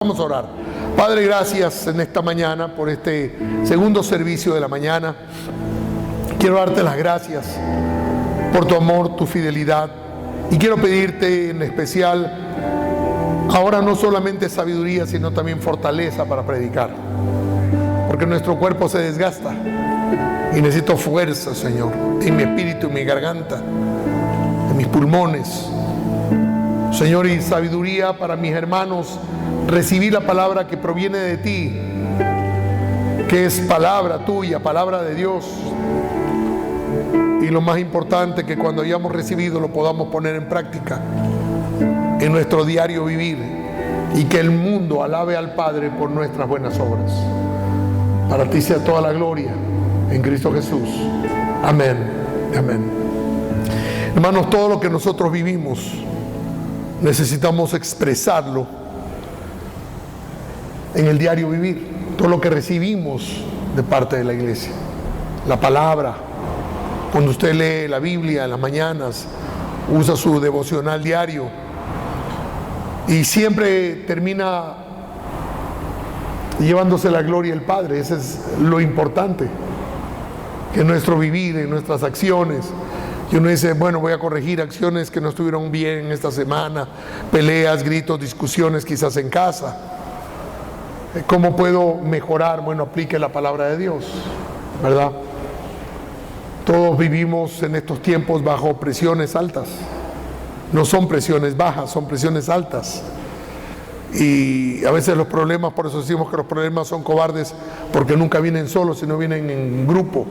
Vamos a orar. Padre, gracias en esta mañana por este segundo servicio de la mañana. Quiero darte las gracias por tu amor, tu fidelidad. Y quiero pedirte en especial, ahora no solamente sabiduría, sino también fortaleza para predicar. Porque nuestro cuerpo se desgasta y necesito fuerza, Señor, en mi espíritu, en mi garganta, en mis pulmones. Señor, y sabiduría para mis hermanos, recibir la palabra que proviene de ti, que es palabra tuya, palabra de Dios. Y lo más importante, que cuando hayamos recibido lo podamos poner en práctica en nuestro diario vivir, y que el mundo alabe al Padre por nuestras buenas obras. Para ti sea toda la gloria en Cristo Jesús. Amén. Amén. Hermanos, todo lo que nosotros vivimos necesitamos expresarlo en el diario vivir. Todo lo que recibimos de parte de la iglesia, la palabra, cuando usted lee la Biblia en las mañanas, usa su devocional diario y siempre termina llevándose la gloria del Padre. Ese es lo importante, que en nuestro vivir, en nuestras acciones, y uno dice, bueno, voy a corregir acciones que no estuvieron bien esta semana, peleas, gritos, discusiones quizás en casa. ¿Cómo puedo mejorar? Bueno, aplique la palabra de Dios, ¿verdad? Todos vivimos en estos tiempos bajo presiones altas. No son presiones bajas, son presiones altas. Y a veces los problemas, por eso decimos que los problemas son cobardes, porque nunca vienen solos, sino vienen en grupo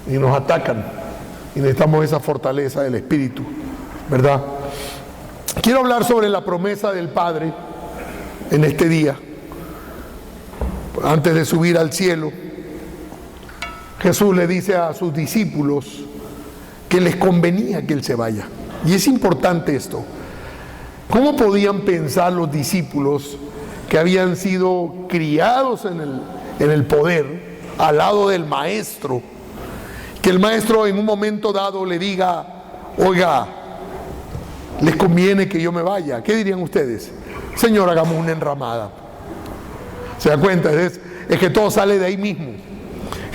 y nos atacan. Y necesitamos esa fortaleza del Espíritu, ¿verdad? Quiero hablar sobre la promesa del Padre en este día. Antes de subir al cielo, Jesús le dice a sus discípulos que les convenía que Él se vaya. Y es importante esto. ¿Cómo podían pensar los discípulos que habían sido criados en el poder, al lado del Maestro, que el Maestro en un momento dado le diga, oiga, les conviene que yo me vaya? ¿Qué dirían ustedes? Señor, hagamos una enramada. ¿Se da cuenta? Es que todo sale de ahí mismo.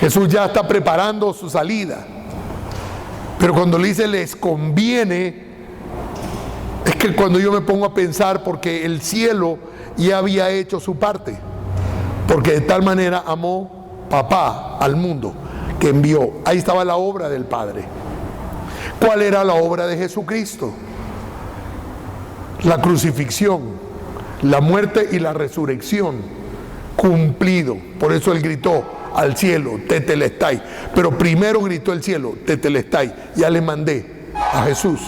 Jesús ya está preparando su salida. Pero cuando le dice les conviene, es que cuando yo me pongo a pensar, porque el cielo ya había hecho su parte. Porque de tal manera amó Papá al mundo, que envió. Ahí estaba la obra del Padre. ¿Cuál era la obra de Jesucristo? La crucifixión, la muerte y la resurrección. Cumplido. Por eso Él gritó al cielo, tetelestai. Pero primero gritó el cielo, tetelestai. Ya le mandé a Jesús.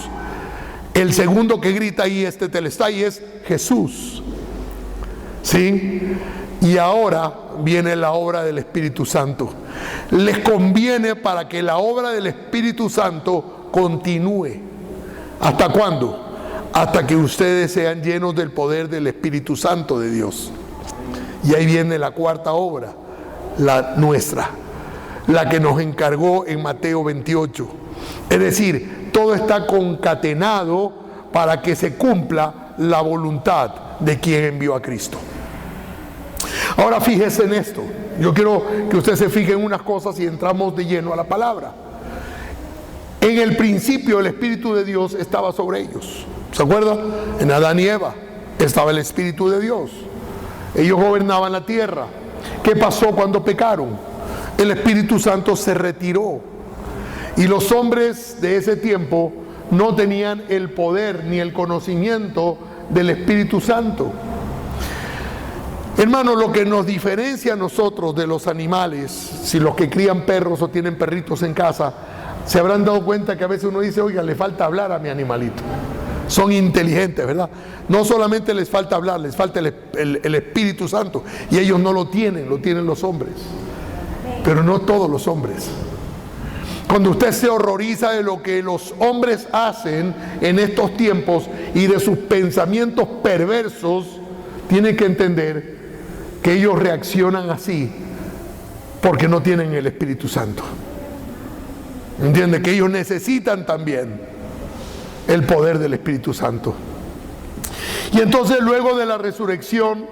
El segundo que grita ahí es tetelestai, es Jesús. ¿Sí? Y ahora viene la obra del Espíritu Santo. Les conviene para que la obra del Espíritu Santo continúe. ¿Hasta cuándo? Hasta que ustedes sean llenos del poder del Espíritu Santo de Dios. Y ahí viene la cuarta obra, la nuestra, la que nos encargó en Mateo 28. Es decir, todo está concatenado para que se cumpla la voluntad de quien envió a Cristo. Ahora fíjese en esto. Yo quiero que usted se fije en unas cosas y entramos de lleno a la palabra. En el principio el Espíritu de Dios estaba sobre ellos. ¿Se acuerda? En Adán y Eva estaba el Espíritu de Dios. Ellos gobernaban la tierra. ¿Qué pasó cuando pecaron? El Espíritu Santo se retiró. Y los hombres de ese tiempo no tenían el poder ni el conocimiento del Espíritu Santo. Hermanos, lo que nos diferencia a nosotros de los animales, si los que crían perros o tienen perritos en casa, se habrán dado cuenta que a veces uno dice, oiga, le falta hablar a mi animalito. Son inteligentes, ¿verdad? No solamente les falta hablar, les falta el Espíritu Santo. Y ellos no lo tienen los hombres. Pero no todos los hombres. Cuando usted se horroriza de lo que los hombres hacen en estos tiempos y de sus pensamientos perversos, tiene que entender que ellos reaccionan así porque no tienen el Espíritu Santo. ¿Entiende? Que ellos necesitan también el poder del Espíritu Santo. Y entonces luego de la resurrección,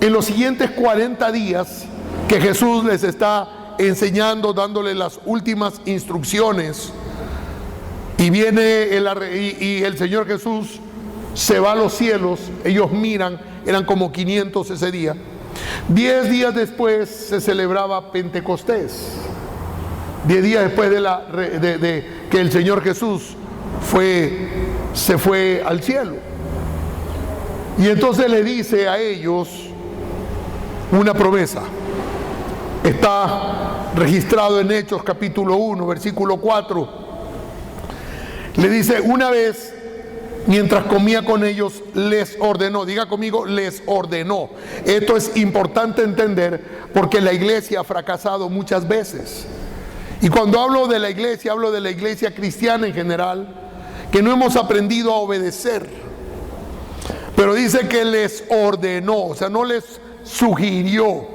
en los siguientes 40 días que Jesús les está enseñando, dándole las últimas instrucciones, y viene el Señor Jesús se va a los cielos, ellos miran, eran como 500 ese día. 10 días después se celebraba Pentecostés. 10 días después de que el Señor Jesús se fue al cielo. Y entonces le dice a ellos una promesa. Está registrado en Hechos capítulo 1, versículo 4. Le dice: una vez, mientras comía con ellos, les ordenó. Diga conmigo, les ordenó. Esto es importante entender porque la iglesia ha fracasado muchas veces. Y cuando hablo de la iglesia cristiana en general, que no hemos aprendido a obedecer. Pero dice que les ordenó, o sea, no les sugirió,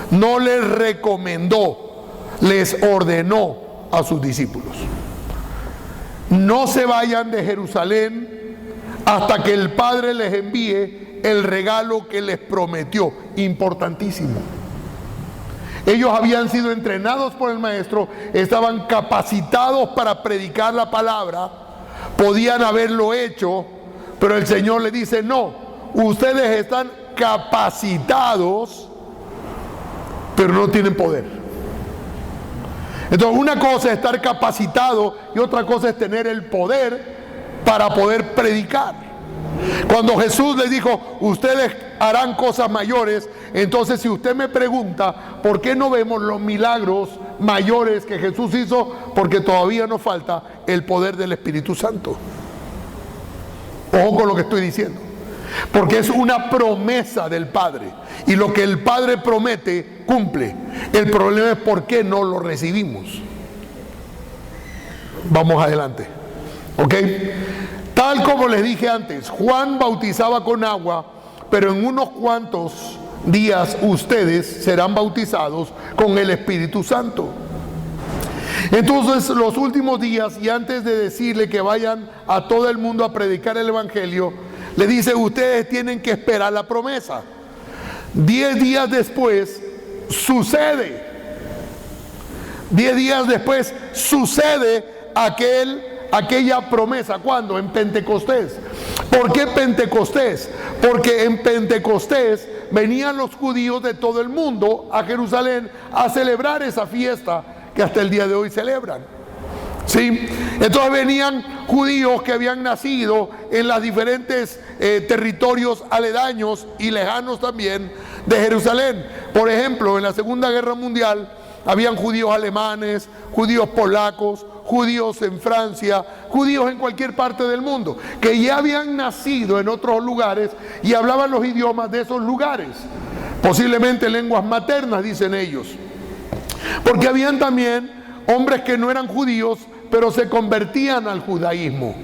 no les recomendó, les ordenó a sus discípulos: no se vayan de Jerusalén hasta que el Padre les envíe el regalo que les prometió. Importantísimo. Ellos habían sido entrenados por el Maestro, estaban capacitados para predicar la palabra, podían haberlo hecho, pero el Señor les dice: no, ustedes están capacitados, pero no tienen poder. Entonces, una cosa es estar capacitado y otra cosa es tener el poder para poder predicar. Cuando Jesús les dijo: ustedes harán cosas mayores, entonces si usted me pregunta por qué no vemos los milagros mayores que Jesús hizo, porque todavía nos falta el poder del Espíritu Santo. Ojo con lo que estoy diciendo, porque es una promesa del Padre, y lo que el Padre promete cumple. El problema es por qué no lo recibimos. Vamos adelante, ¿ok? Tal como les dije antes, Juan bautizaba con agua, pero en unos cuantos días ustedes serán bautizados con el Espíritu Santo. Entonces, los últimos días, y antes de decirle que vayan a todo el mundo a predicar el Evangelio, le dice: ustedes tienen que esperar la promesa. 10 días después sucede. 10 días después sucede aquella promesa. ¿Cuándo? En Pentecostés. ¿Por qué Pentecostés? Porque en Pentecostés venían los judíos de todo el mundo a Jerusalén a celebrar esa fiesta que hasta el día de hoy celebran. ¿Sí? Entonces venían judíos que habían nacido en los diferentes territorios aledaños y lejanos también de Jerusalén. Por ejemplo, en la Segunda Guerra Mundial habían judíos alemanes, judíos polacos, judíos en Francia, judíos en cualquier parte del mundo, que ya habían nacido en otros lugares y hablaban los idiomas de esos lugares, posiblemente lenguas maternas, dicen ellos. Porque habían también hombres que no eran judíos, pero se convertían al judaísmo.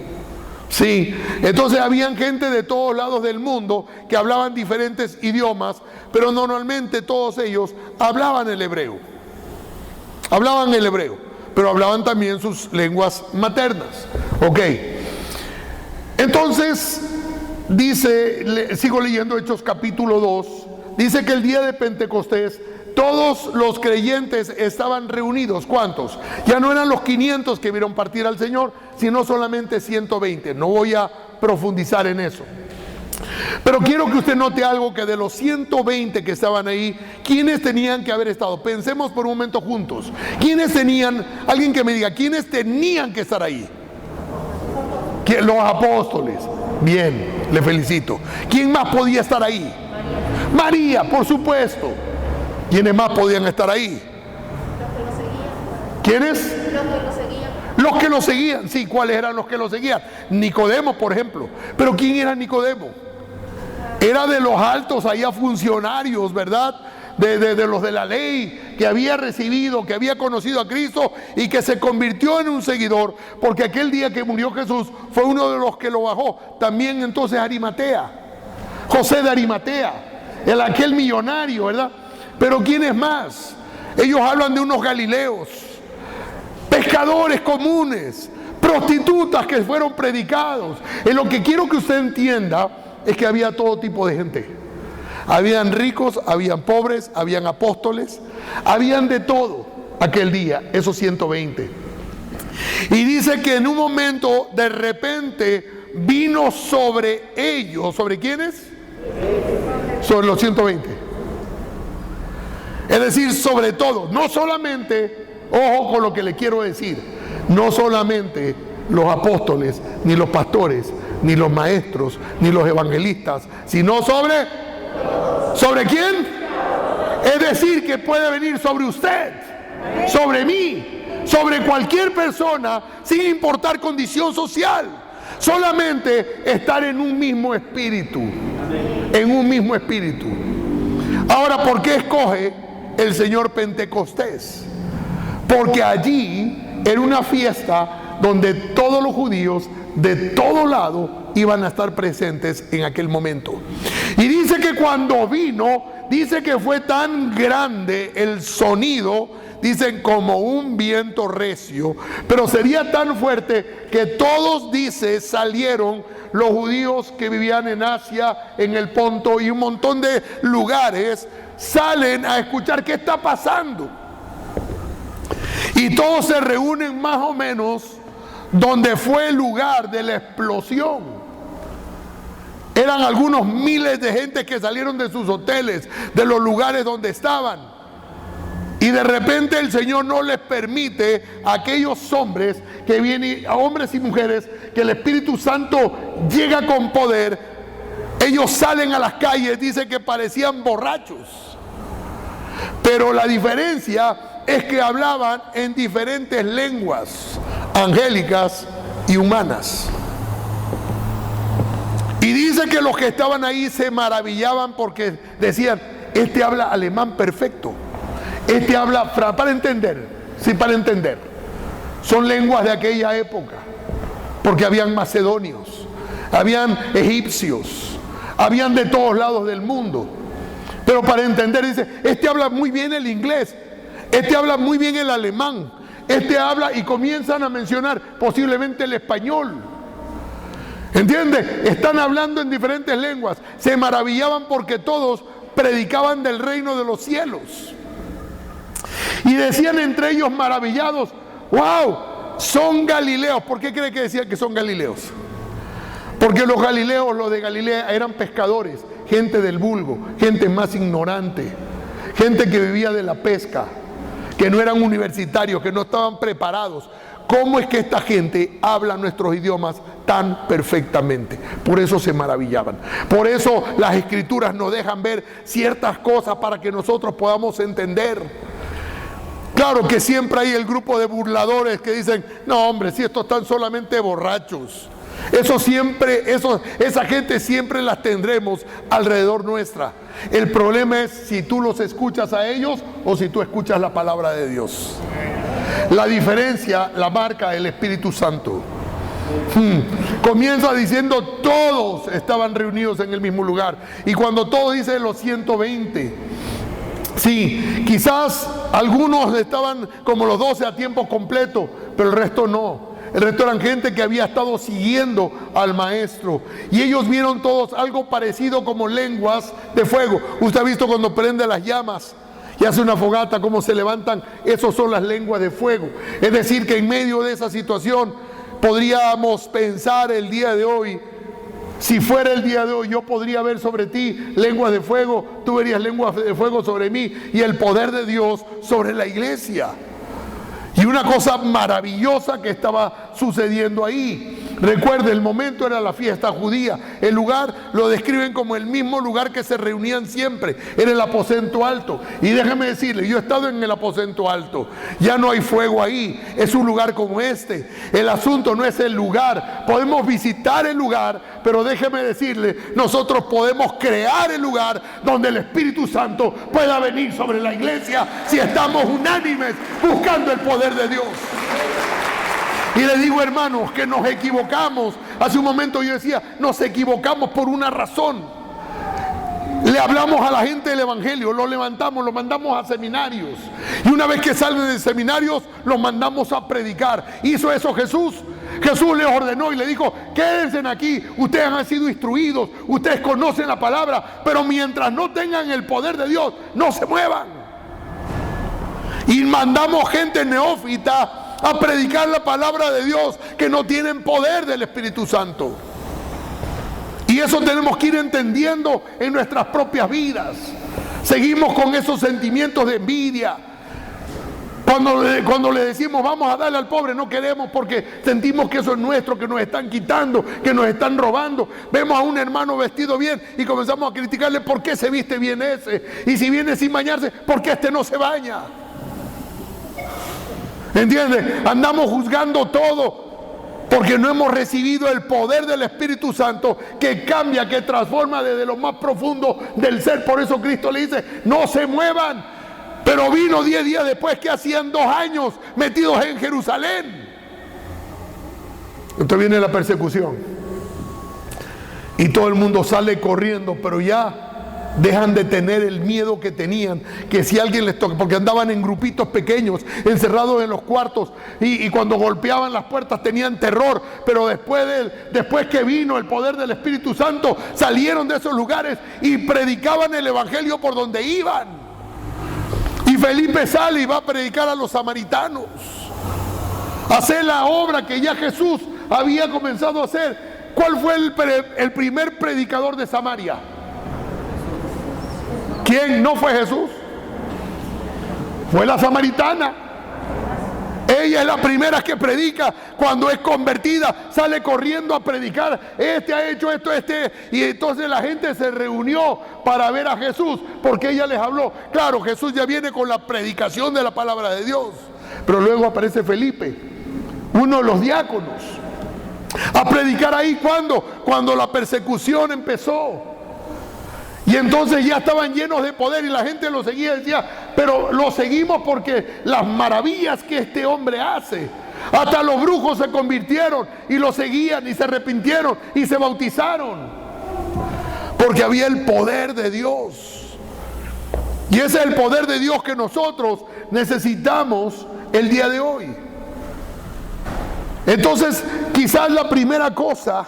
Sí, entonces habían gente de todos lados del mundo que hablaban diferentes idiomas, pero normalmente todos ellos hablaban el hebreo. Hablaban el hebreo, pero hablaban también sus lenguas maternas. Ok. Entonces, dice, sigo leyendo Hechos capítulo 2, dice que el día de Pentecostés todos los creyentes estaban reunidos. ¿Cuántos? Ya no eran los 500 que vieron partir al Señor, sino solamente 120. No voy a profundizar en eso. Pero quiero que usted note algo, que de los 120 que estaban ahí, ¿quiénes tenían que haber estado? Pensemos por un momento juntos. ¿Quiénes tenían, alguien que me diga, quiénes tenían que estar ahí? Los apóstoles. Bien, le felicito. ¿Quién más podía estar ahí? María, por supuesto. ¿Quiénes más podían estar ahí? ¿Quiénes? Los que lo seguían. Sí, ¿cuáles eran los que lo seguían? Nicodemo, por ejemplo. ¿Pero quién era Nicodemo? Era de los altos allá funcionarios, ¿verdad? De los de la ley, que había recibido, que había conocido a Cristo y que se convirtió en un seguidor, porque aquel día que murió Jesús fue uno de los que lo bajó. También entonces Arimatea, José de Arimatea, aquel millonario, ¿verdad? Pero ¿quiénes más? Ellos hablan de unos galileos, pescadores comunes, prostitutas que fueron predicados. En lo que quiero que usted entienda es que había todo tipo de gente. Habían ricos, habían pobres, habían apóstoles, habían de todo aquel día, esos 120. Y dice que en un momento, de repente, vino sobre ellos. ¿Sobre quiénes? Sobre los 120. Es decir, sobre todo, no solamente, ojo con lo que le quiero decir, no solamente los apóstoles, ni los pastores, ni los maestros, ni los evangelistas, sino ¿sobre quién? Es decir, que puede venir sobre usted, sobre mí, sobre cualquier persona, sin importar condición social. Solamente estar en un mismo espíritu, en un mismo espíritu. Ahora, ¿por qué escoge el Señor Pentecostés? Porque allí era una fiesta donde todos los judíos de todo lado iban a estar presentes en aquel momento. Y dice que cuando vino, dice que fue tan grande el sonido, dicen como un viento recio, pero sería tan fuerte que todos, dice, salieron los judíos que vivían en Asia, en el Ponto y un montón de lugares, salen a escuchar qué está pasando. Y todos se reúnen más o menos donde fue el lugar de la explosión. Eran algunos miles de gente que salieron de sus hoteles, de los lugares donde estaban. Y de repente el Señor no les permite a aquellos hombres que vienen, a hombres y mujeres, que el Espíritu Santo llega con poder. Ellos salen a las calles, dice que parecían borrachos. Pero la diferencia es que hablaban en diferentes lenguas, angélicas y humanas. Y dice que los que estaban ahí se maravillaban porque decían, este habla alemán perfecto. Este habla, para entender, sí, para entender. Son lenguas de aquella época, porque habían macedonios, habían egipcios, habían de todos lados del mundo. Pero para entender, dice, este habla muy bien el inglés, este habla muy bien el alemán, este habla, y comienzan a mencionar posiblemente el español. ¿Entiende? Están hablando en diferentes lenguas. Se maravillaban porque todos predicaban del reino de los cielos. Y decían entre ellos maravillados, wow, son galileos. ¿Por qué cree que decían que son galileos? Porque los galileos, los de Galilea, eran pescadores, gente del vulgo, gente más ignorante, gente que vivía de la pesca, que no eran universitarios, que no estaban preparados. ¿Cómo es que esta gente habla nuestros idiomas tan perfectamente? Por eso se maravillaban. Por eso las escrituras nos dejan ver ciertas cosas para que nosotros podamos entender. Claro que siempre hay el grupo de burladores que dicen, no hombre, si estos están solamente borrachos. Esa gente siempre las tendremos alrededor nuestra. El problema es si tú los escuchas a ellos o si tú escuchas la palabra de Dios. La diferencia la marca el Espíritu Santo. Comienza diciendo todos estaban reunidos en el mismo lugar. Y cuando todos dice los 120, sí, quizás algunos estaban como los 12 a tiempo completo, pero el resto no. El resto eran gente que había estado siguiendo al maestro. Y ellos vieron todos algo parecido como lenguas de fuego. Usted ha visto cuando prende las llamas y hace una fogata, cómo se levantan. Esos son las lenguas de fuego. Es decir, que en medio de esa situación podríamos pensar el día de hoy, si fuera el día de hoy, yo podría ver sobre ti lenguas de fuego, tú verías lenguas de fuego sobre mí y el poder de Dios sobre la iglesia. Y una cosa maravillosa que estaba sucediendo ahí. Recuerde, el momento era la fiesta judía. El lugar lo describen como el mismo lugar que se reunían siempre. Era el aposento alto. Y déjeme decirle, yo he estado en el aposento alto. Ya no hay fuego ahí. Es un lugar como este. El asunto no es el lugar. Podemos visitar el lugar, pero déjeme decirle, nosotros podemos crear el lugar donde el Espíritu Santo pueda venir sobre la iglesia si estamos unánimes buscando el poder de Dios. Y le digo, hermanos, que nos equivocamos. Hace un momento yo decía, nos equivocamos por una razón. Le hablamos a la gente del evangelio, lo levantamos, lo mandamos a seminarios. Y una vez que salen de seminarios, los mandamos a predicar. ¿Hizo eso Jesús? Jesús les ordenó y le dijo: quédense aquí, ustedes han sido instruidos, ustedes conocen la palabra, pero mientras no tengan el poder de Dios, no se muevan. Y mandamos gente neófita a predicar la palabra de Dios, que no tienen poder del Espíritu Santo. Y eso tenemos que ir entendiendo en nuestras propias vidas. Seguimos con esos sentimientos de envidia. Cuando le decimos vamos a darle al pobre, no queremos porque sentimos que eso es nuestro, que nos están quitando, que nos están robando. Vemos a un hermano vestido bien y comenzamos a criticarle: ¿por qué se viste bien ese? Y si viene sin bañarse, ¿por qué este no se baña? ¿Entiendes? Andamos juzgando todo porque no hemos recibido el poder del Espíritu Santo, que cambia, que transforma desde lo más profundo del ser. Por eso Cristo le dice: no se muevan. Pero vino 10 días después, que hacían 2 años metidos en Jerusalén. Entonces viene la persecución y todo el mundo sale corriendo, pero ya dejan de tener el miedo que tenían, que si alguien les toca, porque andaban en grupitos pequeños, encerrados en los cuartos, y cuando golpeaban las puertas tenían terror. Pero después que vino el poder del Espíritu Santo, salieron de esos lugares y predicaban el evangelio por donde iban. Y Felipe sale y va a predicar a los samaritanos, hacer la obra que ya Jesús había comenzado a hacer. ¿Cuál fue el primer predicador de Samaria? ¿Quién? ¿No fue Jesús? Fue la samaritana. Ella es la primera que predica. Cuando es convertida, sale corriendo a predicar: este ha hecho esto, y entonces la gente se reunió para ver a Jesús, porque ella les habló. Claro, Jesús ya viene con la predicación de la palabra de Dios, pero luego aparece Felipe, uno de los diáconos, a predicar ahí. Cuando la persecución empezó. Y entonces ya estaban llenos de poder y la gente lo seguía y decía: pero lo seguimos porque las maravillas que este hombre hace. Hasta los brujos se convirtieron y lo seguían y se arrepintieron y se bautizaron, porque había el poder de Dios. Y ese es el poder de Dios que nosotros necesitamos el día de hoy. Entonces, quizás la primera cosa,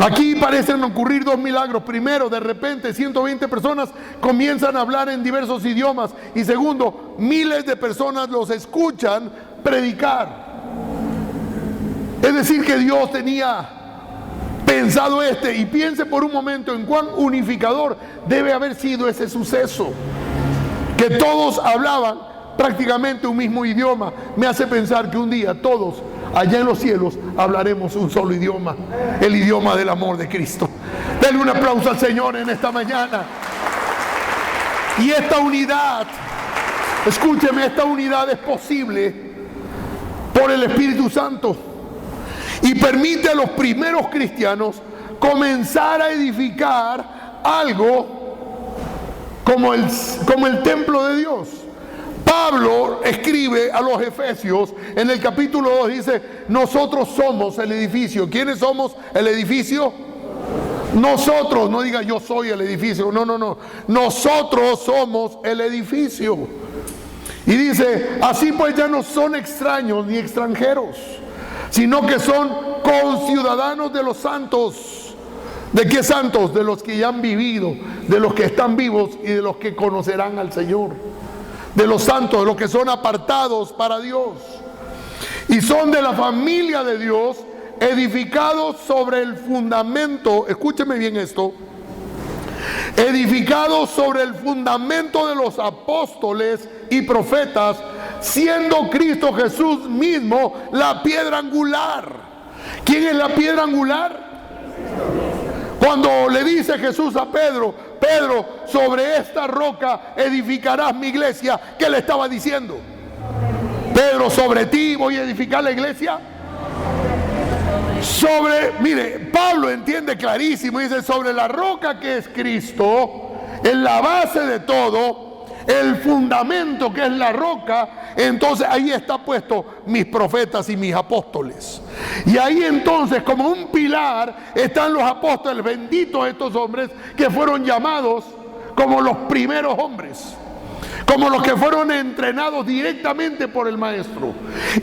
aquí parecen ocurrir 2 milagros. Primero, de repente 120 personas comienzan a hablar en diversos idiomas. Y segundo, miles de personas los escuchan predicar. Es decir, que Dios tenía pensado y piense por un momento en cuán unificador debe haber sido ese suceso, que todos hablaban prácticamente un mismo idioma. Me hace pensar que un día todos allá en los cielos hablaremos un solo idioma, el idioma del amor de Cristo. Denle un aplauso al Señor en esta mañana. Y esta unidad, escúcheme, esta unidad es posible por el Espíritu Santo, y permite a los primeros cristianos comenzar a edificar algo como el templo de Dios. Pablo escribe a los Efesios en el capítulo 2, dice: nosotros somos el edificio. ¿Quiénes somos el edificio? Nosotros, no diga yo soy el edificio, no. Nosotros somos el edificio. Y dice: así pues ya no son extraños ni extranjeros, sino que son conciudadanos de los santos. ¿De qué santos? De los que ya han vivido, de los que están vivos y de los que conocerán al Señor. De los santos, de los que son apartados para Dios. Y son de la familia de Dios, edificados sobre el fundamento, escúcheme bien esto, edificados sobre el fundamento de los apóstoles y profetas, siendo Cristo Jesús mismo la piedra angular. ¿Quién es la piedra angular? Cuando le dice Jesús a Pedro: Pedro, sobre esta roca edificarás mi iglesia, ¿qué le estaba diciendo? Pedro, sobre ti voy a edificar la iglesia. Mire, Pablo entiende clarísimo, dice: sobre la roca que es Cristo, en la base de todo, el fundamento que es la roca, entonces ahí está puesto mis profetas y mis apóstoles. Y ahí entonces, como un pilar, están los apóstoles. Benditos estos hombres que fueron llamados como los primeros hombres, como los que fueron entrenados directamente por el maestro.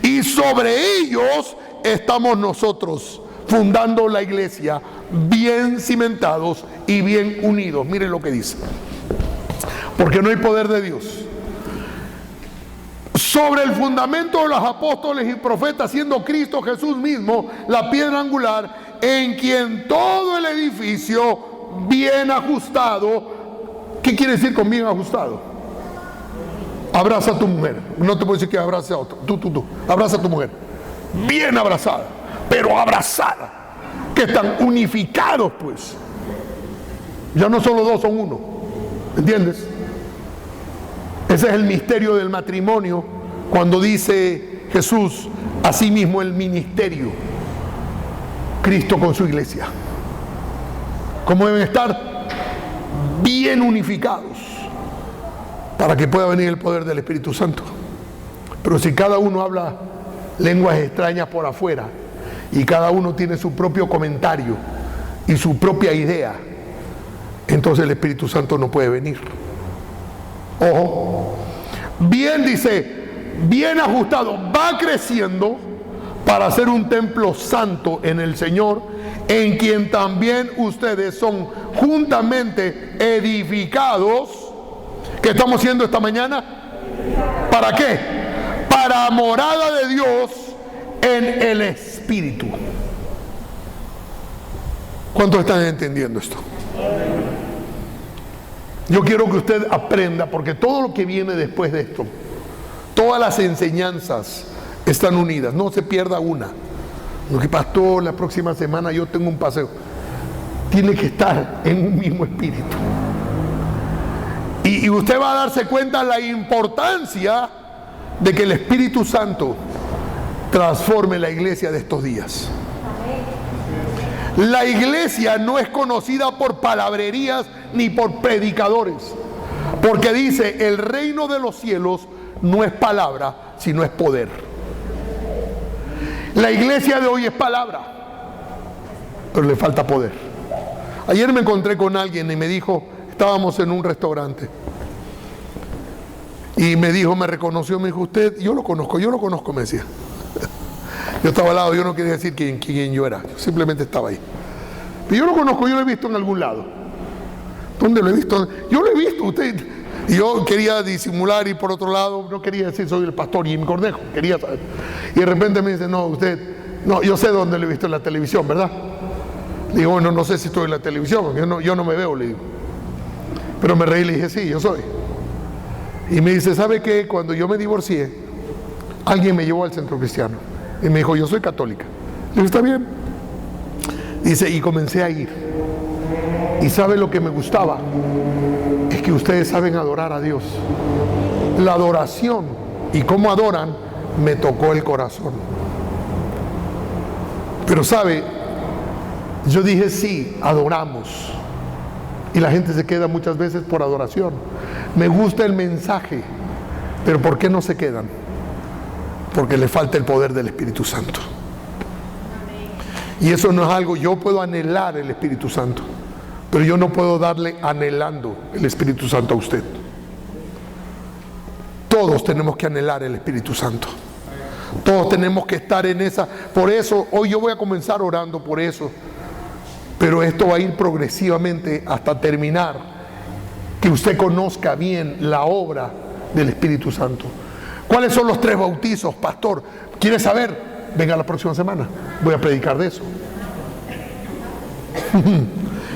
Y sobre ellos estamos nosotros fundando la iglesia bien cimentados y bien unidos. Miren lo que dice. Porque no hay poder de Dios sobre el fundamento de los apóstoles y profetas, siendo Cristo Jesús mismo la piedra angular, en quien todo el edificio bien ajustado. ¿Qué quiere decir con bien ajustado? Abraza a tu mujer. No te puedo decir que abrace a otro. Tú. Abraza a tu mujer. Bien abrazada, pero abrazada. Que están unificados, pues. Ya no son los dos, son uno. ¿Entiendes? Ese es el misterio del matrimonio, cuando dice Jesús, asimismo el ministerio, Cristo con su iglesia. ¿Cómo deben estar? Bien unificados, para que pueda venir el poder del Espíritu Santo. Pero si cada uno habla lenguas extrañas por afuera, y cada uno tiene su propio comentario y su propia idea, entonces el Espíritu Santo no puede venir. Ojo, bien, dice, bien ajustado, va creciendo para ser un templo santo en el Señor, en quien también ustedes son juntamente edificados. ¿Qué estamos haciendo esta mañana? ¿Para qué? Para morada de Dios en el Espíritu. ¿Cuántos están entendiendo esto? Yo quiero que usted aprenda, porque todo lo que viene después de esto, todas las enseñanzas están unidas, no se pierda una. Lo que pastor, la próxima semana yo tengo un paseo. Tiene que estar en un mismo espíritu. Y usted va a darse cuenta de la importancia de que el Espíritu Santo transforme la iglesia de estos días. La iglesia no es conocida por palabrerías ni por predicadores, porque dice, el reino de los cielos no es palabra, sino es poder. La iglesia de hoy es palabra, pero le falta poder. Ayer me encontré con alguien y me dijo, estábamos en un restaurante, y me dijo, me reconoció, me dijo, usted, yo lo conozco, me decía. Yo estaba al lado, yo no quería decir quién yo era, yo simplemente estaba ahí. Pero yo lo conozco, yo lo he visto en algún lado. ¿Dónde lo he visto? Yo lo he visto, usted. Y yo quería disimular y por otro lado no quería decir soy el pastor y mi cornejo, quería saber. Y de repente me dice, no, usted, no, yo sé dónde lo he visto en la televisión, ¿verdad? Le digo, bueno, no sé si estoy en la televisión, yo no me veo, le digo. Pero me reí y le dije, sí, yo soy. Y me dice, ¿sabe qué? Cuando yo me divorcié, alguien me llevó al centro cristiano. Y me dijo, yo soy católica. Le digo, está bien. Dice, y comencé a ir. Y ¿sabe lo que me gustaba? Es que ustedes saben adorar a Dios. La adoración y cómo adoran me tocó el corazón. Pero ¿sabe? Yo dije, sí, adoramos. Y la gente se queda muchas veces por adoración. Me gusta el mensaje, pero ¿por qué no se quedan? Porque le falta el poder del Espíritu Santo. Y eso no es algo, yo puedo anhelar el Espíritu Santo, pero yo no puedo darle anhelando el Espíritu Santo a usted. Todos tenemos que anhelar el Espíritu Santo. Todos tenemos que estar en esa. Por eso, hoy yo voy a comenzar orando por eso. Pero esto va a ir progresivamente hasta terminar. Que usted conozca bien la obra del Espíritu Santo. ¿Cuáles son los 3 bautizos, pastor? ¿Quiere saber? Venga la próxima semana, voy a predicar de eso.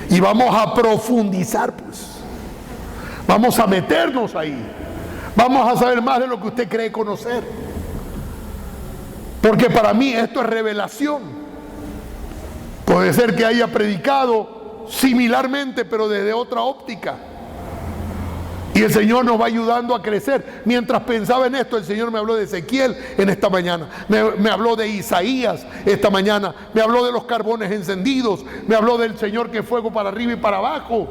Y vamos a profundizar, pues. Vamos a meternos ahí. Vamos a saber más de lo que usted cree conocer. Porque para mí esto es revelación. Puede ser que haya predicado similarmente, pero desde otra óptica. Y el Señor nos va ayudando a crecer. Mientras pensaba en esto, el Señor me habló de Ezequiel en esta mañana. Me habló de Isaías esta mañana. Me habló de los carbones encendidos. Me habló del Señor que es fuego para arriba y para abajo.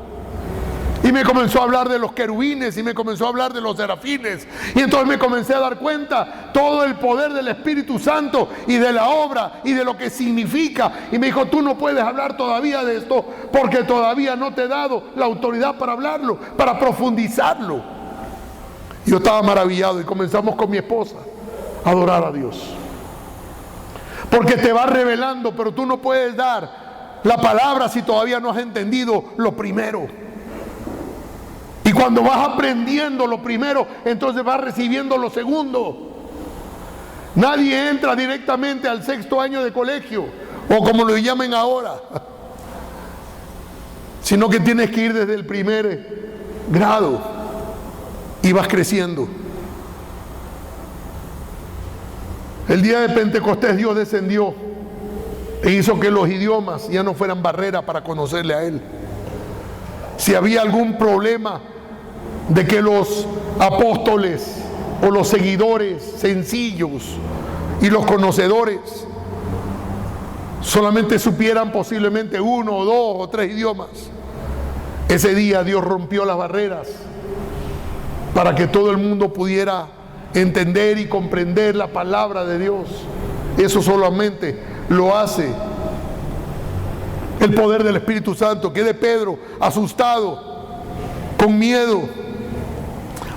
Y me comenzó a hablar de los querubines y me comenzó a hablar de los serafines. Y entonces me comencé a dar cuenta todo el poder del Espíritu Santo y de la obra y de lo que significa. Y me dijo, tú no puedes hablar todavía de esto porque todavía no te he dado la autoridad para hablarlo, para profundizarlo. Yo estaba maravillado y comenzamos con mi esposa a adorar a Dios. Porque te va revelando, pero tú no puedes dar la palabra si todavía no has entendido lo primero. Y cuando vas aprendiendo lo primero, entonces vas recibiendo lo segundo. Nadie entra directamente al 6º año de colegio, o como lo llamen ahora, sino que tienes que ir desde el primer grado y vas creciendo. El día de Pentecostés Dios descendió e hizo que los idiomas ya no fueran barrera para conocerle a Él. Si había algún problema de que los apóstoles o los seguidores sencillos y los conocedores solamente supieran posiblemente 1 o 2 o 3 idiomas, ese día Dios rompió las barreras para que todo el mundo pudiera entender y comprender la palabra de Dios. Eso solamente lo hace el poder del Espíritu Santo. Quede Pedro asustado, con miedo.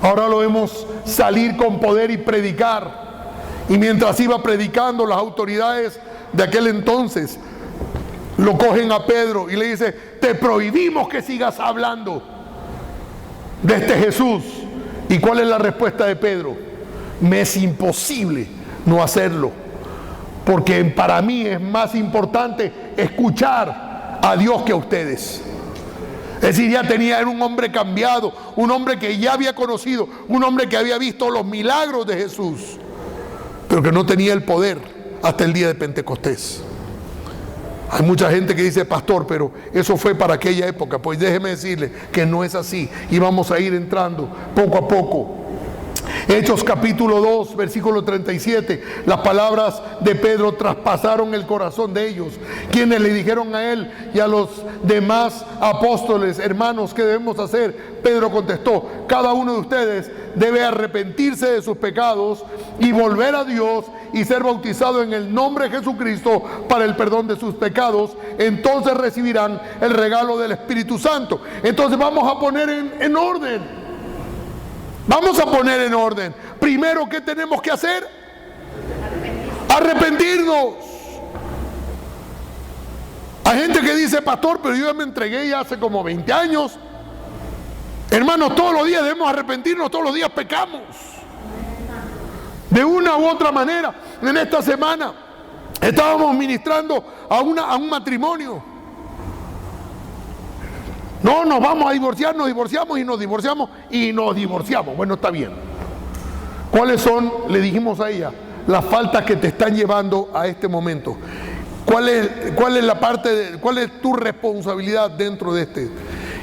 Ahora lo vemos salir con poder y predicar. Y mientras iba predicando, las autoridades de aquel entonces lo cogen a Pedro y le dice: te prohibimos que sigas hablando de este Jesús. ¿Y cuál es la respuesta de Pedro? Me es imposible no hacerlo, porque para mí es más importante escuchar a Dios que a ustedes. Es decir, era un hombre cambiado, un hombre que ya había conocido, un hombre que había visto los milagros de Jesús, pero que no tenía el poder hasta el día de Pentecostés. Hay mucha gente que dice: pastor, pero eso fue para aquella época. Pues déjeme decirle que no es así, y vamos a ir entrando poco a poco. Hechos capítulo 2, versículo 37, las palabras de Pedro traspasaron el corazón de ellos, quienes le dijeron a él y a los demás apóstoles: hermanos, ¿qué debemos hacer? Pedro contestó: cada uno de ustedes debe arrepentirse de sus pecados y volver a Dios y ser bautizado en el nombre de Jesucristo para el perdón de sus pecados. Entonces recibirán el regalo del Espíritu Santo. Entonces vamos a poner en orden. Vamos a poner en orden. Primero, ¿qué tenemos que hacer? Arrepentirnos. Hay gente que dice: pastor, pero yo ya me entregué ya hace como 20 años. Hermanos, todos los días debemos arrepentirnos, todos los días pecamos. De una u otra manera. En esta semana estábamos ministrando a un matrimonio. No, nos vamos a divorciar, nos divorciamos y nos divorciamos y nos divorciamos. Bueno, está bien. ¿Cuáles son, le dijimos a ella, las faltas que te están llevando a este momento? ¿Cuál es la parte, cuál es tu responsabilidad dentro de este?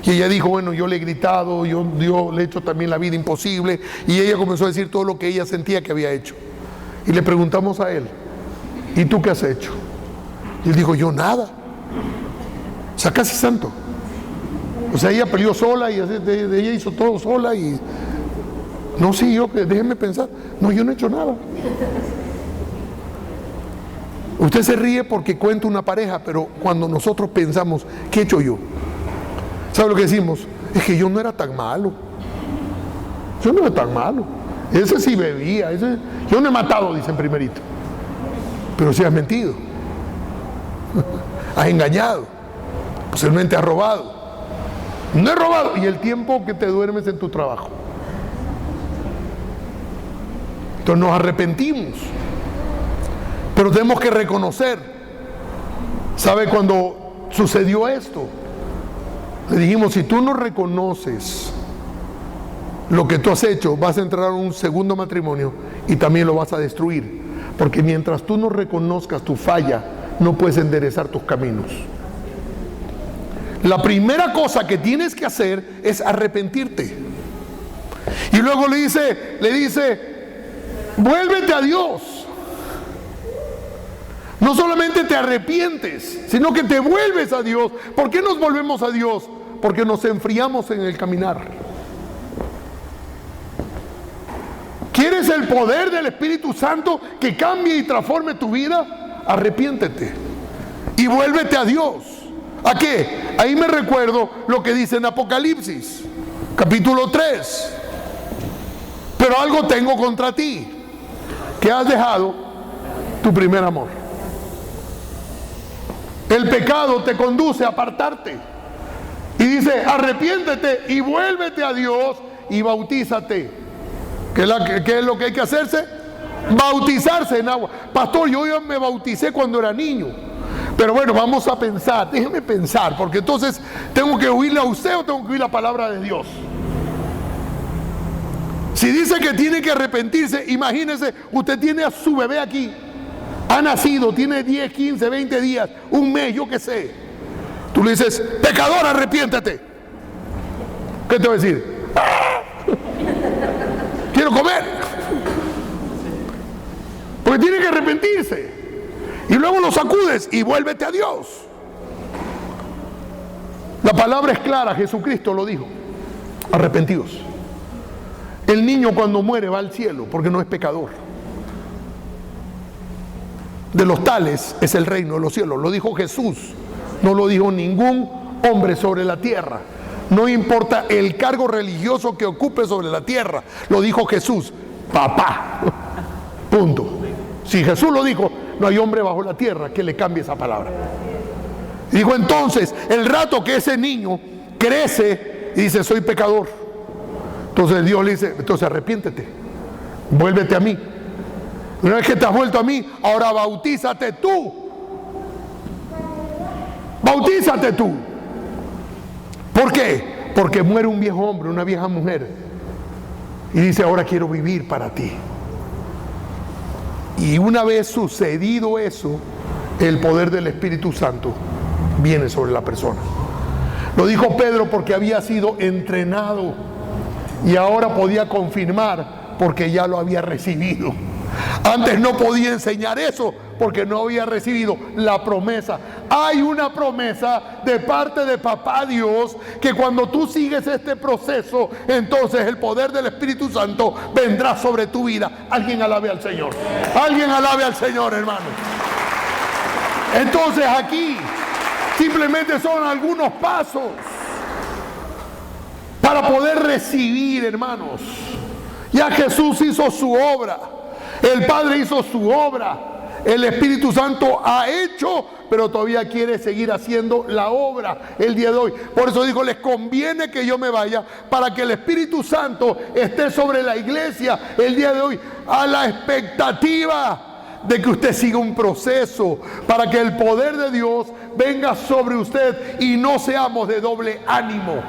Y ella dijo: bueno, yo le he gritado, yo le he hecho también la vida imposible. Y ella comenzó a decir todo lo que ella sentía que había hecho. Y le preguntamos a él: ¿y tú qué has hecho? Y él dijo: yo nada. O sea, casi santo. O sea, ella peleó sola y ella hizo todo sola y... No, sí, déjenme pensar. No, yo no he hecho nada. Usted se ríe porque cuenta una pareja, pero cuando nosotros pensamos: ¿qué he hecho yo? ¿Sabe lo que decimos? Es que yo no era tan malo. Yo no era tan malo. Ese sí bebía. Yo no he matado, dicen primerito. Pero sí has mentido. Has engañado. Posiblemente has robado. No he robado. Y el tiempo que te duermes en tu trabajo. Entonces nos arrepentimos. Pero tenemos que reconocer. ¿Sabe cuando sucedió esto? Le dijimos: si tú no reconoces lo que tú has hecho, vas a entrar a un segundo matrimonio y también lo vas a destruir. Porque mientras tú no reconozcas tu falla, no puedes enderezar tus caminos. La primera cosa que tienes que hacer es arrepentirte. Y luego le dice: vuélvete a Dios. No solamente te arrepientes, sino que te vuelves a Dios. ¿Por qué nos volvemos a Dios? Porque nos enfriamos en el caminar. ¿Quieres el poder del Espíritu Santo que cambie y transforme tu vida? Arrepiéntete y vuélvete a Dios. ¿A qué? Ahí me recuerdo lo que dice en Apocalipsis, capítulo 3. Pero algo tengo contra ti, que has dejado tu primer amor. El pecado te conduce a apartarte. Y dice, arrepiéntete y vuélvete a Dios y bautízate. ¿Qué es lo que hay que hacerse? Bautizarse en agua. Pastor, yo ya me bauticé cuando era niño. Pero bueno, vamos a pensar, déjeme pensar, porque entonces tengo que oírle a usted o tengo que oír la palabra de Dios. Si dice que tiene que arrepentirse, imagínese, usted tiene a su bebé aquí, ha nacido, tiene 10, 15, 20 días, un mes, yo qué sé. Tú le dices, pecador, arrepiéntete. ¿Qué te va a decir? ¡Ah! Quiero comer. Porque tiene que arrepentirse. Y luego lo sacudes y vuélvete a Dios. La palabra es clara, Jesucristo lo dijo. Arrepentidos. El niño cuando muere va al cielo porque no es pecador. De los tales es el reino de los cielos. Lo dijo Jesús. No lo dijo ningún hombre sobre la tierra. No importa el cargo religioso que ocupe sobre la tierra. Lo dijo Jesús. Papá. Punto. Si Jesús lo dijo, no hay hombre bajo la tierra que le cambie esa palabra. Dijo entonces, el rato que ese niño crece y dice, soy pecador. Entonces Dios le dice, entonces arrepiéntete, vuélvete a mí. Una vez que te has vuelto a mí, ahora bautízate tú. Bautízate tú. ¿Por qué? Porque muere un viejo hombre, una vieja mujer. Y dice, ahora quiero vivir para ti. Y una vez sucedido eso, el poder del Espíritu Santo viene sobre la persona. Lo dijo Pedro porque había sido entrenado y ahora podía confirmar porque ya lo había recibido. Antes no podía enseñar eso porque no había recibido la promesa. Hay una promesa de parte de Papá Dios que cuando tú sigues este proceso, entonces el poder del Espíritu Santo vendrá sobre tu vida. Alguien alabe al Señor. Alguien alabe al Señor, hermano. Entonces aquí simplemente son algunos pasos para poder recibir, hermanos. Ya Jesús hizo su obra. El Padre hizo su obra. El Espíritu Santo ha hecho, pero todavía quiere seguir haciendo la obra el día de hoy. Por eso dijo, les conviene que yo me vaya para que el Espíritu Santo esté sobre la iglesia el día de hoy, a la expectativa de que usted siga un proceso para que el poder de Dios venga sobre usted y no seamos de doble ánimo.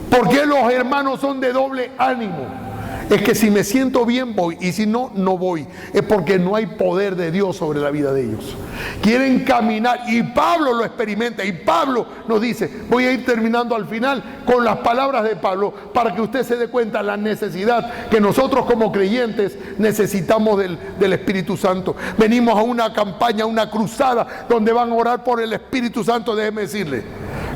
¿Por qué los hermanos son de doble ánimo? Es que si me siento bien voy y si no, no voy. Es porque no hay poder de Dios sobre la vida de ellos. Quieren caminar y Pablo lo experimenta y Pablo nos dice, voy a ir terminando al final con las palabras de Pablo para que usted se dé cuenta de la necesidad que nosotros como creyentes necesitamos del Espíritu Santo. Venimos a una campaña, una cruzada donde van a orar por el Espíritu Santo. Déjeme decirle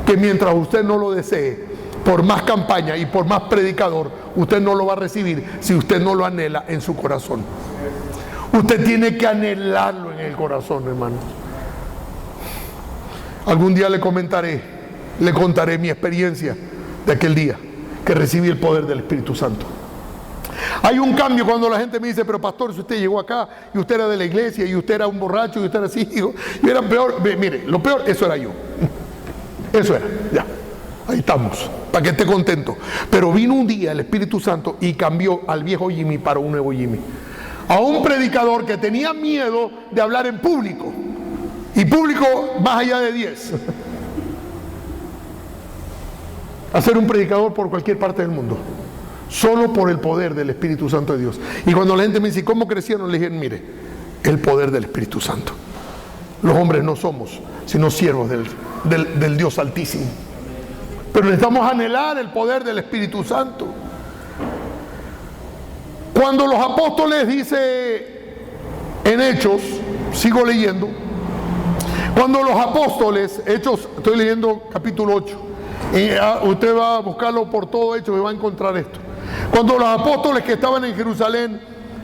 que mientras usted no lo desee, por más campaña y por más predicador, usted no lo va a recibir si usted no lo anhela en su corazón. Usted tiene que anhelarlo en el corazón, hermano. Algún día le contaré mi experiencia de aquel día que recibí el poder del Espíritu Santo. Hay un cambio cuando la gente me dice, pero pastor, si usted llegó acá y usted era de la iglesia y usted era un borracho y usted era así, yo era peor. Mire, lo peor, eso era yo. Eso era, ya. Ahí estamos, para que esté contento. Pero vino un día el Espíritu Santo y cambió al viejo Jimmy para un nuevo Jimmy. A un predicador que tenía miedo de hablar en público. Y público más allá de 10. A ser un predicador por cualquier parte del mundo. Solo por el poder del Espíritu Santo de Dios. Y cuando la gente me dice, ¿cómo crecieron? Le dije, mire, el poder del Espíritu Santo. Los hombres no somos, sino siervos del Dios Altísimo. Pero necesitamos anhelar el poder del Espíritu Santo. Cuando los apóstoles dice en Hechos, sigo leyendo, cuando los apóstoles, Hechos, estoy leyendo capítulo 8, usted va a buscarlo por todo Hechos y va a encontrar esto. Cuando los apóstoles que estaban en Jerusalén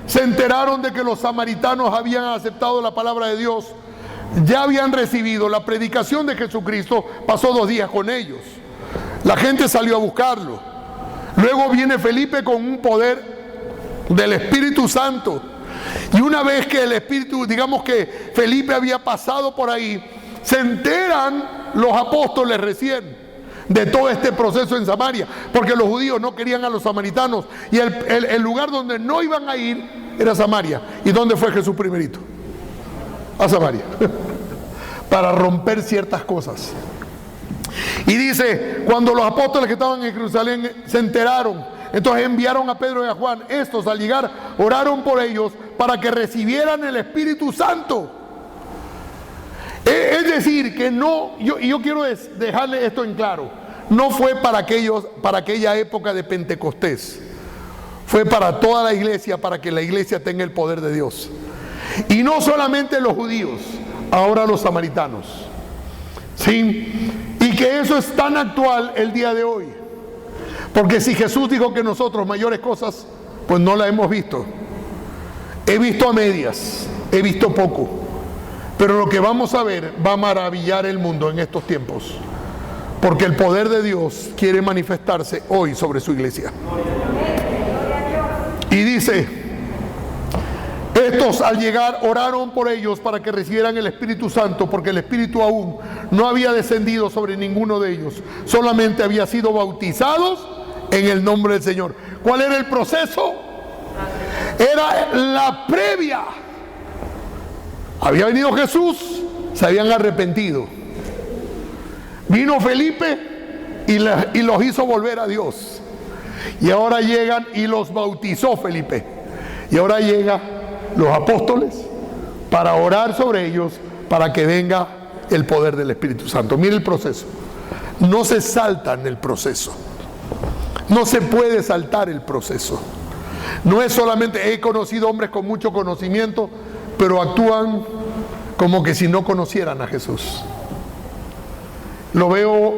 se enteraron de que los samaritanos habían aceptado la palabra de Dios, ya habían recibido la predicación de Jesucristo, pasó 2 días con ellos. La gente salió a buscarlo. Luego viene Felipe con un poder del Espíritu Santo. Y una vez que el Espíritu, digamos que Felipe había pasado por ahí, Se enteran los apóstoles recién de todo este proceso en Samaria, porque los judíos no querían a los samaritanos, y el lugar donde no iban a ir era Samaria. ¿Y dónde fue Jesús primerito? A Samaria, para romper ciertas cosas. Y dice, cuando los apóstoles que estaban en Jerusalén se enteraron, entonces enviaron a Pedro y a Juan. Estos, al llegar, oraron por ellos para que recibieran el Espíritu Santo. Es decir, que no, yo quiero dejarle esto en claro, no fue para aquella época de Pentecostés, fue para toda la iglesia, para que la iglesia tenga el poder de Dios. Y no solamente los judíos, ahora los samaritanos, ¿sí? Y que eso es tan actual el día de hoy, porque si Jesús dijo que nosotros mayores cosas, pues no la hemos visto. He visto a medias, he visto poco, pero lo que vamos a ver va a maravillar el mundo en estos tiempos, porque el poder de Dios quiere manifestarse hoy sobre su iglesia. Y dice, estos al llegar oraron por ellos para que recibieran el Espíritu Santo, porque el Espíritu aún no había descendido sobre ninguno de ellos, solamente había sido bautizados en el nombre del Señor. ¿Cuál era el proceso? Era la previa. Había venido Jesús, se habían arrepentido. Vino Felipe y los hizo volver a Dios. Y ahora llegan y los bautizó Felipe. Y ahora llegan los apóstoles para orar sobre ellos, para que venga el poder del Espíritu Santo. Mire el proceso. No se salta en el proceso. No se puede saltar el proceso. No es solamente, he conocido hombres con mucho conocimiento, pero actúan como que si no conocieran a Jesús. Lo veo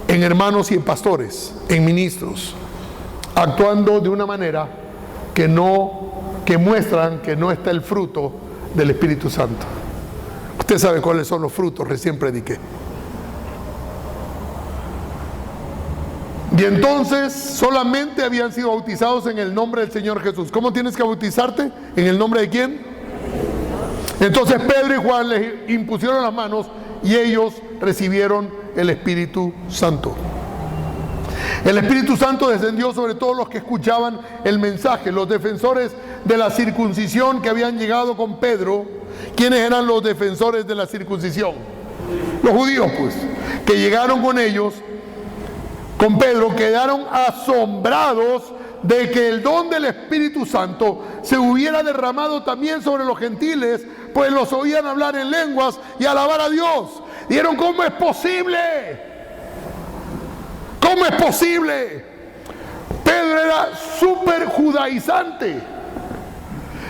en hermanos y en pastores, en ministros, actuando de una manera que muestran que no está el fruto del Espíritu Santo. Usted sabe cuáles son los frutos, recién prediqué. Y entonces solamente habían sido bautizados en el nombre del Señor Jesús. ¿Cómo tienes que bautizarte? ¿En el nombre de quién? Entonces Pedro y Juan les impusieron las manos y ellos recibieron el Espíritu Santo. El Espíritu Santo descendió sobre todos los que escuchaban el mensaje, los defensores de la circuncisión que habían llegado con Pedro. ¿Quiénes eran los defensores de la circuncisión? Los judíos, pues, que llegaron con ellos, con Pedro, quedaron asombrados de que el don del Espíritu Santo se hubiera derramado también sobre los gentiles, pues los oían hablar en lenguas y alabar a Dios. Dijeron, ¿cómo es posible? ¿Cómo es posible? Pedro era súper judaizante.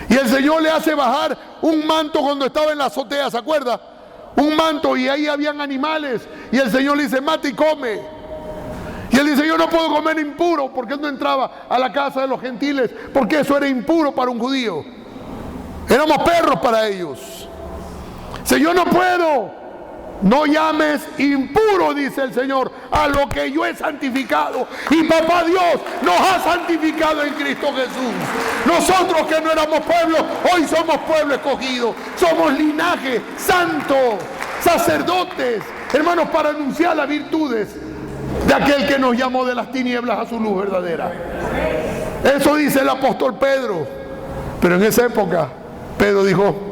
Y el Señor le hace bajar un manto cuando estaba en la azotea, ¿se acuerda? Un manto, y ahí habían animales. Y el Señor le dice, mata y come. Y él dice, yo no puedo comer impuro, porque él no entraba a la casa de los gentiles, porque eso era impuro para un judío. Éramos perros para ellos. Dice, yo no puedo. No llames impuro, dice el Señor, a lo que yo he santificado. Y papá Dios nos ha santificado en Cristo Jesús. Nosotros que no éramos pueblo, hoy somos pueblo escogido. Somos linaje santo, sacerdotes, hermanos, para anunciar las virtudes de aquel que nos llamó de las tinieblas a su luz verdadera. Eso dice el apóstol Pedro. Pero en esa época Pedro dijo,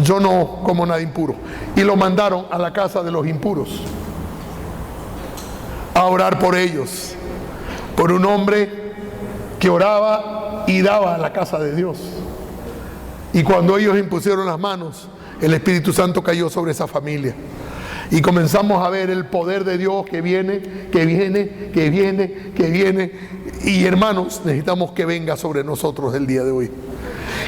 yo no como nada impuro. Y lo mandaron a la casa de los impuros a orar por ellos, por un hombre que oraba y daba a la casa de Dios. Y cuando ellos impusieron las manos, el Espíritu Santo cayó sobre esa familia. Y comenzamos a ver el poder de Dios que viene, que viene, que viene, que viene. Y hermanos, necesitamos que venga sobre nosotros el día de hoy.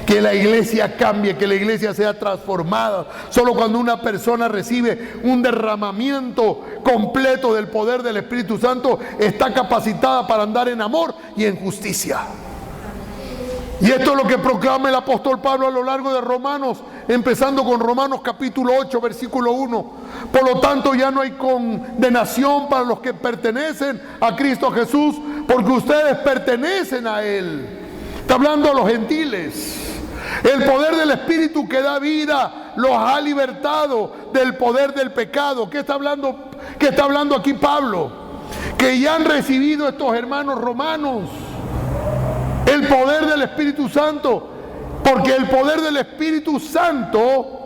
Que la iglesia cambie, que la iglesia sea transformada. Solo cuando una persona recibe un derramamiento completo del poder del Espíritu Santo, está capacitada para andar en amor y en justicia. Y esto es lo que proclama el apóstol Pablo a lo largo de Romanos, empezando con Romanos capítulo 8, versículo 1. Por lo tanto, ya no hay condenación para los que pertenecen a Cristo Jesús, porque ustedes pertenecen a Él. Está hablando a los gentiles. El poder del Espíritu que da vida los ha libertado del poder del pecado. ¿Qué está hablando aquí Pablo? Que ya han recibido estos hermanos romanos el poder del Espíritu Santo, porque el poder del Espíritu Santo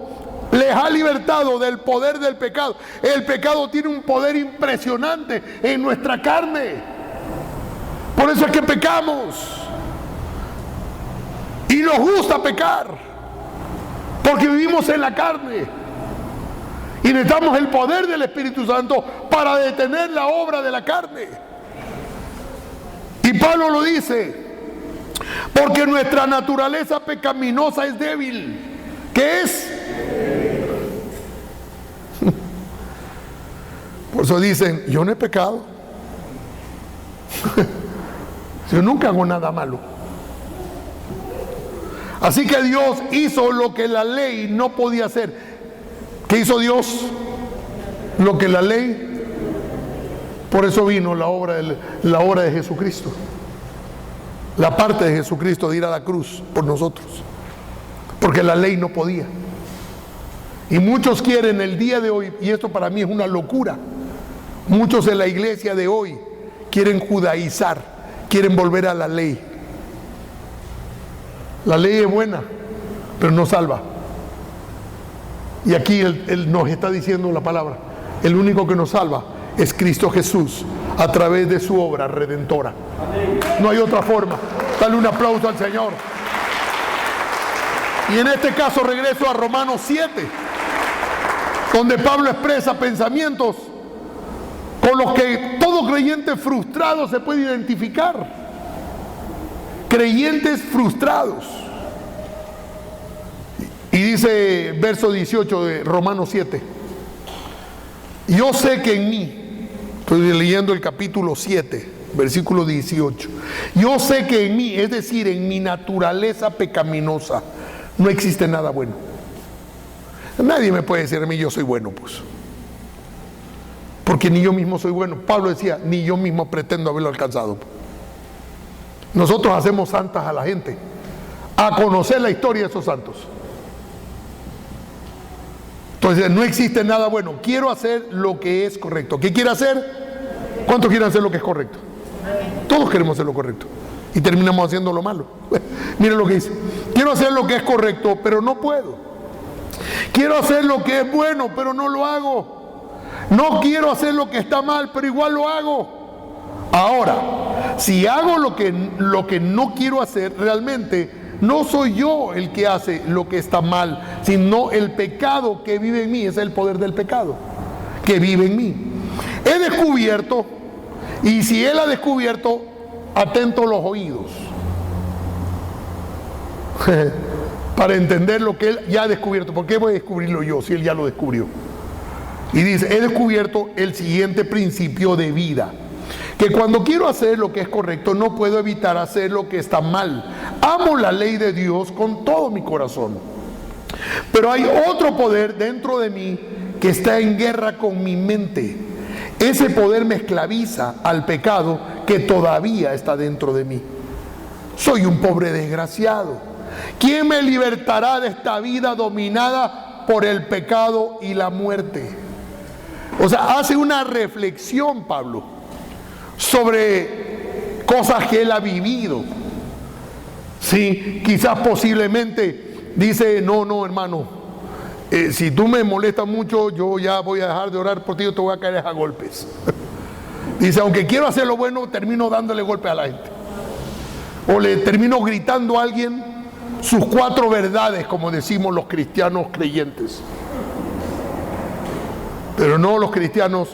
les ha libertado del poder del pecado. El pecado tiene un poder impresionante en nuestra carne. Por eso es que pecamos. Y nos gusta pecar, porque vivimos en la carne. Y necesitamos el poder del Espíritu Santo para detener la obra de la carne. Y Pablo lo dice, porque nuestra naturaleza pecaminosa es débil. ¿Qué es? Por eso dicen, yo no he pecado. Yo nunca hago nada malo. Así que Dios hizo lo que la ley no podía hacer. ¿Qué hizo Dios? Lo que la ley. Por eso vino la obra de Jesucristo. La parte de Jesucristo de ir a la cruz por nosotros. Porque la ley no podía. Y muchos quieren el día de hoy, y esto para mí es una locura, muchos en la iglesia de hoy quieren judaizar, quieren volver a la ley. La ley es buena, pero no salva. Y aquí él nos está diciendo la palabra, el único que nos salva es Cristo Jesús, a través de su obra redentora. No hay otra forma. Dale un aplauso al Señor. Y en este caso regreso a Romanos 7, donde Pablo expresa pensamientos con los que todo creyente frustrado se puede identificar. Creyentes frustrados. Y dice verso 18 de Romanos 7, yo sé que en mí, estoy leyendo el capítulo 7, versículo 18, yo sé que en mí, es decir, en mi naturaleza pecaminosa, no existe nada bueno. Nadie me puede decir a mí yo soy bueno, pues, porque ni yo mismo soy bueno. Pablo decía, ni yo mismo pretendo haberlo alcanzado. Nosotros hacemos santas a la gente, a conocer la historia de esos santos. Entonces no existe nada bueno. Quiero hacer lo que es correcto. ¿Qué quiere hacer? ¿Cuántos quieren hacer lo que es correcto? Todos queremos hacer lo correcto y terminamos haciendo lo malo. Miren lo que dice, quiero hacer lo que es correcto, pero no puedo. Quiero hacer lo que es bueno, pero no lo hago. No quiero hacer lo que está mal, pero igual lo hago. Ahora, si hago lo que no quiero hacer, realmente no soy yo el que hace lo que está mal, sino el pecado que vive en mí. Es el poder del pecado que vive en mí. He descubierto, y si él ha descubierto, atento los oídos para entender lo que él ya ha descubierto. ¿Por qué voy a descubrirlo yo si él ya lo descubrió? Y dice, he descubierto el siguiente principio de vida, que cuando quiero hacer lo que es correcto, no puedo evitar hacer lo que está mal. Amo la ley de Dios con todo mi corazón, pero hay otro poder dentro de mí que está en guerra con mi mente. Ese poder me esclaviza al pecado que todavía está dentro de mí. Soy un pobre desgraciado. ¿Quién me libertará de esta vida dominada por el pecado y la muerte? O sea, hace una reflexión Pablo sobre cosas que él ha vivido. Sí, quizás posiblemente dice, no hermano, si tú me molestas mucho, yo ya voy a dejar de orar por ti, yo te voy a caer a golpes. Dice, aunque quiero hacer lo bueno, termino dándole golpe a la gente. O le termino gritando a alguien sus 4 verdades, como decimos los cristianos creyentes. Pero no los cristianos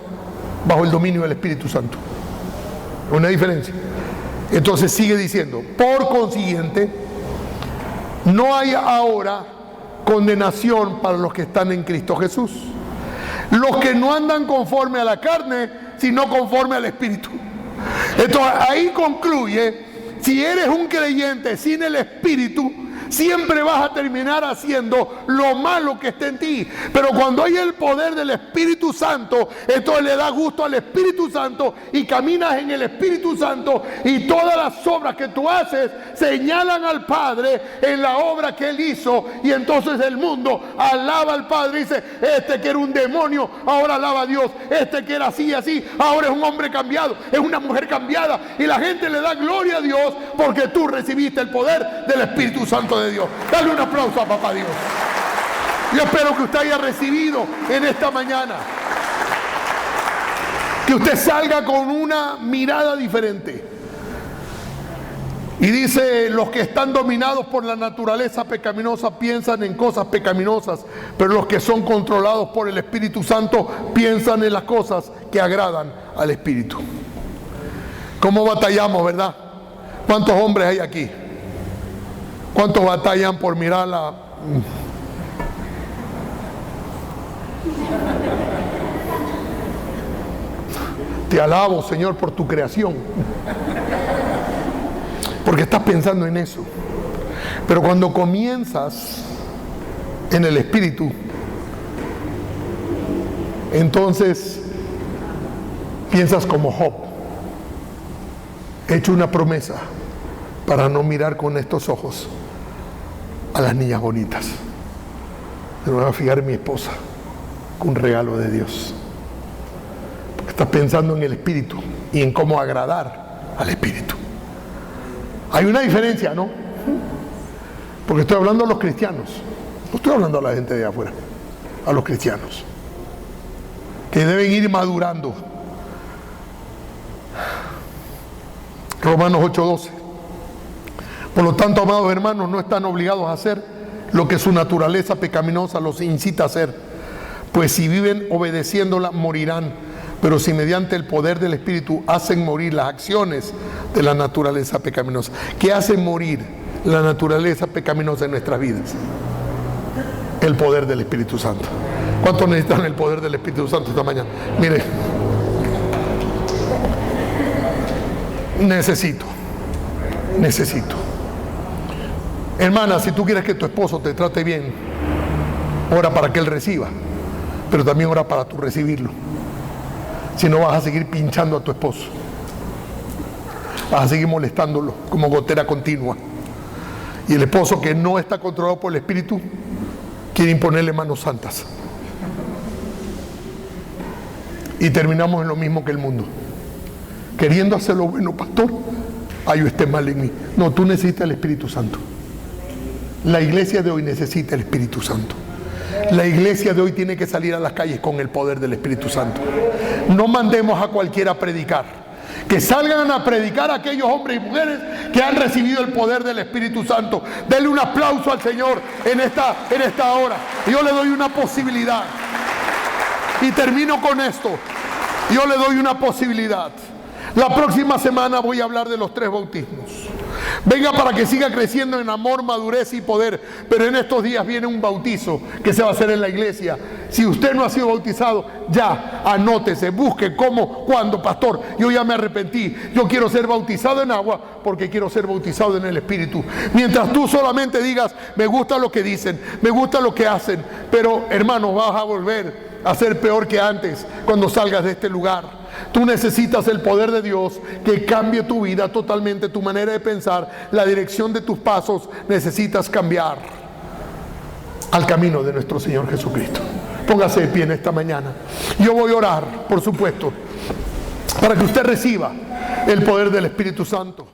bajo el dominio del Espíritu Santo. Una diferencia. Entonces sigue diciendo, por consiguiente, no hay ahora condenación para los que están en Cristo Jesús, los que no andan conforme a la carne, sino conforme al Espíritu. Entonces ahí concluye, si eres un creyente sin el Espíritu, siempre vas a terminar haciendo lo malo que está en ti. Pero cuando hay el poder del Espíritu Santo, entonces le da gusto al Espíritu Santo y caminas en el Espíritu Santo, y todas las obras que tú haces señalan al Padre en la obra que Él hizo, y entonces el mundo alaba al Padre y dice: este que era un demonio ahora alaba a Dios, este que era así y así ahora es un hombre cambiado, es una mujer cambiada, y la gente le da gloria a Dios porque tú recibiste el poder del Espíritu Santo de Dios. Dale un aplauso a Papá Dios. Yo espero que usted haya recibido en esta mañana, que usted salga con una mirada diferente. Y dice: los que están dominados por la naturaleza pecaminosa piensan en cosas pecaminosas, pero los que son controlados por el Espíritu Santo piensan en las cosas que agradan al Espíritu. ¿Cómo batallamos, verdad? ¿Cuántos hombres hay aquí? ¿Cuántos batallan por mirar la... Te alabo, Señor, por tu creación, porque estás pensando en eso. Pero cuando comienzas en el Espíritu, entonces piensas como Job: he hecho una promesa para no mirar con estos ojos a las niñas bonitas, pero me voy a fijar en mi esposa, con un regalo de Dios. Porque estás pensando en el Espíritu y en cómo agradar al Espíritu. Hay una diferencia, ¿no? Porque estoy hablando a los cristianos, no estoy hablando a la gente de afuera, a los cristianos, que deben ir madurando. Romanos 8:12. Por lo tanto, amados hermanos, no están obligados a hacer lo que su naturaleza pecaminosa los incita a hacer, pues si viven obedeciéndola morirán. Pero si mediante el poder del Espíritu hacen morir las acciones de la naturaleza pecaminosa. ¿Qué hace morir la naturaleza pecaminosa en nuestras vidas? El poder del Espíritu Santo. ¿Cuántos necesitan el poder del Espíritu Santo esta mañana? Mire, necesito. Hermana, si tú quieres que tu esposo te trate bien, ora para que él reciba, pero también ora para tú recibirlo. Si no, vas a seguir pinchando a tu esposo, vas a seguir molestándolo como gotera continua. Y el esposo que no está controlado por el Espíritu quiere imponerle manos santas, y terminamos en lo mismo que el mundo, queriendo hacer lo bueno. Pastor, ay, usted mal en mí. No, tú necesitas el Espíritu Santo. La iglesia de hoy necesita el Espíritu Santo. La iglesia de hoy tiene que salir a las calles con el poder del Espíritu Santo. No mandemos a cualquiera a predicar. Que salgan a predicar a aquellos hombres y mujeres que han recibido el poder del Espíritu Santo. Denle un aplauso al Señor en esta hora. Yo le doy una posibilidad. Y termino con esto. Yo le doy una posibilidad. La próxima semana voy a hablar de los 3 bautismos. Venga para que siga creciendo en amor, madurez y poder. Pero en estos días viene un bautizo que se va a hacer en la iglesia. Si usted no ha sido bautizado, ya anótese, busque cómo, cuándo. Pastor, yo ya me arrepentí, yo quiero ser bautizado en agua porque quiero ser bautizado en el Espíritu. Mientras tú solamente digas: me gusta lo que dicen, me gusta lo que hacen, pero hermanos, vas a volver a ser peor que antes cuando salgas de este lugar. Tú necesitas el poder de Dios que cambie tu vida totalmente, tu manera de pensar, la dirección de tus pasos. Necesitas cambiar al camino de nuestro Señor Jesucristo. Póngase de pie en esta mañana. Yo voy a orar, por supuesto, para que usted reciba el poder del Espíritu Santo.